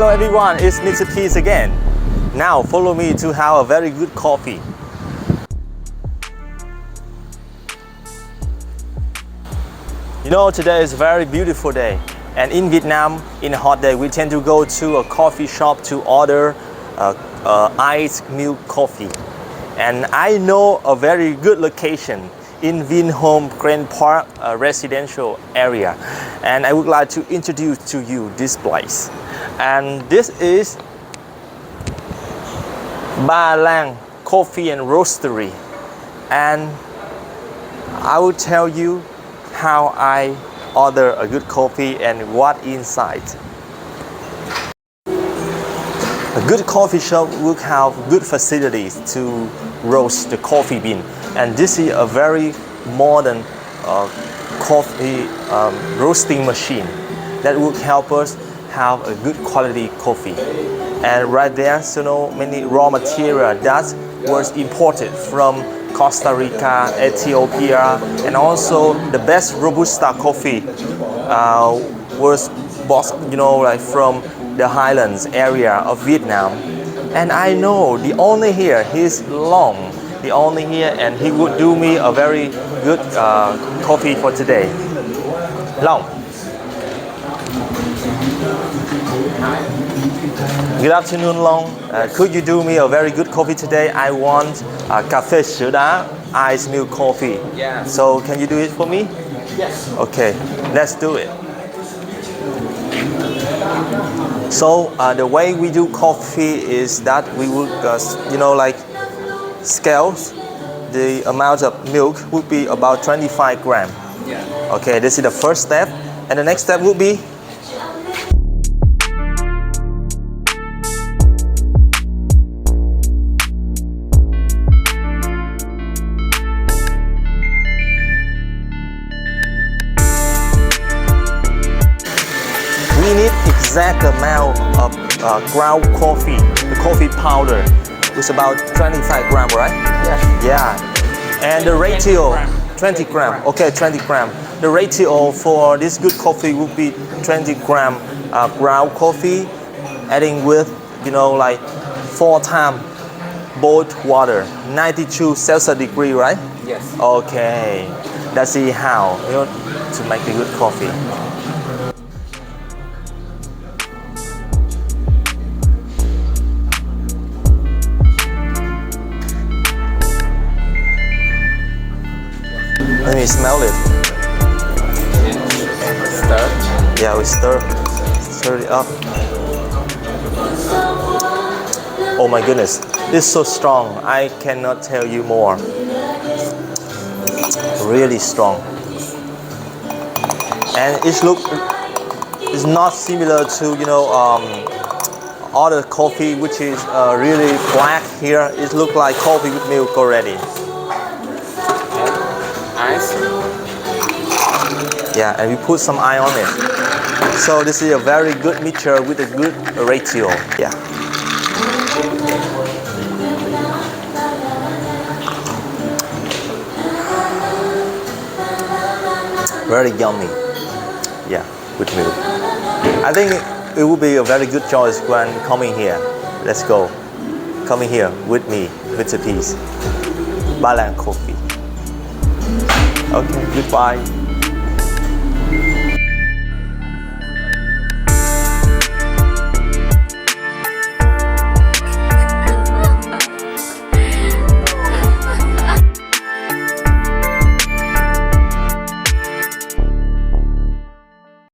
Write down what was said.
Hello everyone, it's Mr. Peace again. Now follow me to have a very good coffee. You know, today is a very beautiful day, and in Vietnam, in a hot day, we tend to go to a coffee shop to order iced milk coffee. And I know a very good location in Vinhome Grand Park residential area, and I would like to introduce to you this place. And this is Ba Lang Coffee and Roastery, and I will tell you how I order a good coffee and what inside. A good coffee shop will have good facilities to roast the coffee bean, and this is a very modern coffee roasting machine that will help us have a good quality coffee. And right there, so many raw material that was imported from Costa Rica, Ethiopia, and also the best Robusta coffee was bought, like from the highlands area of Vietnam. And I know the owner here, he's Long, the owner here, and he would do me a very good coffee for today. Long. Good afternoon, Long. Could you do me a very good coffee today? I want cà phê sữa đá, iced milk coffee. Yeah. So can you do it for me? Yes. Okay, let's do it. So the way we do coffee is that we would, like scale the amount of milk would be about 25 grams. Yeah. Okay, this is the first step, and the next step would be we need exact amount of ground coffee, the coffee powder. It's about 25 grams, right? Yeah. Yeah. And the ratio, 20 gram. Okay, 20 gram. The ratio for this good coffee would be 20 gram ground coffee, adding with, like 4 times boiled water, 92 Celsius degree, right? Yes. Okay. Let's see how to make the good coffee. Let me smell it. Stir. Yeah, we stir it up. Oh my goodness, it's so strong. I cannot tell you more. Really strong. And it's not similar to other coffee which is really black here. It looks like coffee with milk already. Ice. Yeah, and we put some ice on it. So this is a very good mixture with a good ratio. Yeah. Very yummy. Yeah, with milk. I think it would be a very good choice when coming here. Let's go. Coming here with me, Mr. Peace. Ba Lang Coffee. Okay, goodbye.